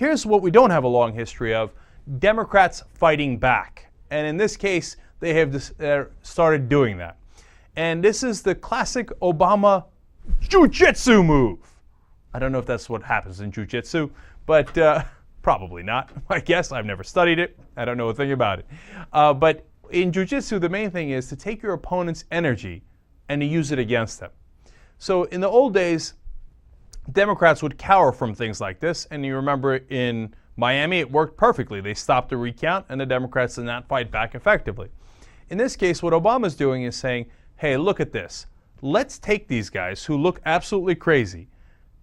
here's what we don't have a long history of: Democrats fighting back. And in this case, they have started doing that. And this is the classic Obama Jujitsu move. I don't know if that's what happens in Jujitsu, but probably not. I guess I've never studied it. I don't know a thing about it. But in Jujitsu, the main thing is to take your opponent's energy and to use it against them. So in the old days, Democrats would cower from things like this, and you remember in Miami, it worked perfectly. They stopped the recount, and the Democrats did not fight back effectively. In this case, what Obama's doing is saying, hey, look at this. Let's take these guys who look absolutely crazy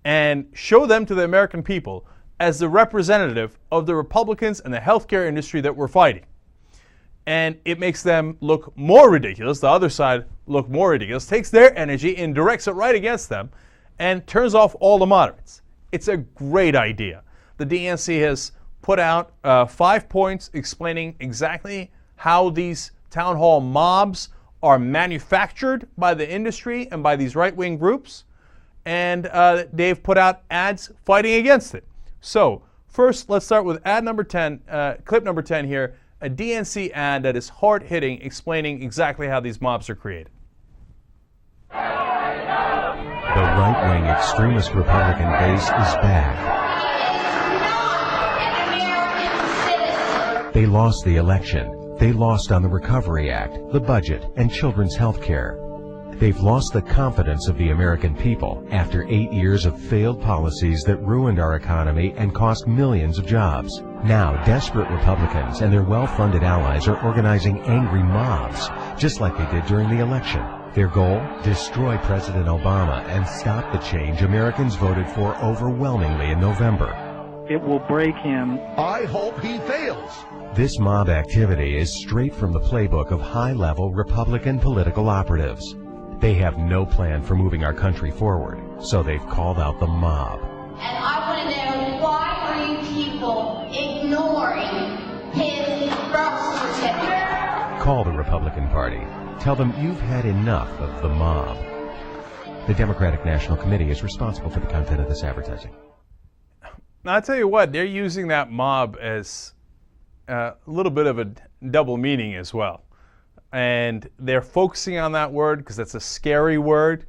and show them to the American people as the representative of the Republicans and the healthcare industry that we're fighting. And it makes them look more ridiculous, the other side look more ridiculous, takes their energy and directs it right against them, and turns off all the moderates. It's a great idea. The DNC has put out 5 points explaining exactly how these town hall mobs are manufactured by the industry and by these right-wing groups, and they've put out ads fighting against it. So first, let's start with ad number 10, clip number 10 here, a DNC ad that is hard-hitting, explaining exactly how these mobs are created. The right-wing extremist Republican base is back. They lost the election. They lost on the Recovery Act, the budget, and children's health care. They've lost the confidence of the American people after 8 years of failed policies that ruined our economy and cost millions of jobs. Now, desperate Republicans and their well-funded allies are organizing angry mobs, just like they did during the election. Their goal? Destroy President Obama and stop the change Americans voted for overwhelmingly in November. It will break him. I hope he fails. This mob activity is straight from the playbook of high-level Republican political operatives. They have no plan for moving our country forward, so they've called out the mob. And I want to know, why are you people ignoring his birth certificate? Call the Republican Party. Tell them you've had enough of the mob. The Democratic National Committee is responsible for the content of this advertising. Now, I'll tell you what, they're using that mob as a little bit of a double meaning as well. And they're focusing on that word because that's a scary word.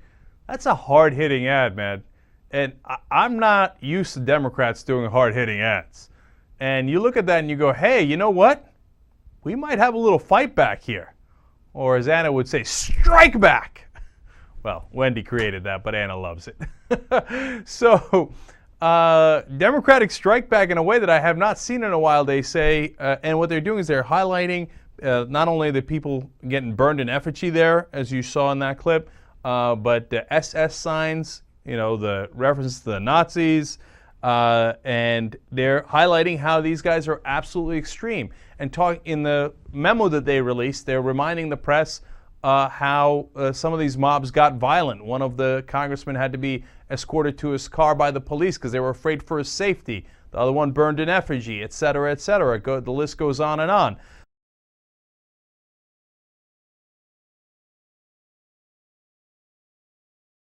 That's a hard-hitting ad, man. And I'm not used to Democrats doing hard-hitting ads. And you look at that and you go, hey, you know what? We might have a little fight back here. Or as Anna would say, strike back. Well, Wendy created that, but Anna loves it. So, Democratic strike back in a way that I have not seen in a while, they say. And what they're doing is they're highlighting not only the people getting burned in effigy there, as you saw in that clip, but the SS signs, you know, the reference to the Nazis, and they're highlighting how these guys are absolutely extreme. And in the memo that they released, they're reminding the press how some of these mobs got violent. One of the congressmen had to be escorted to his car by the police because they were afraid for his safety. The other one burned in effigy, et cetera, et cetera. The list goes on and on.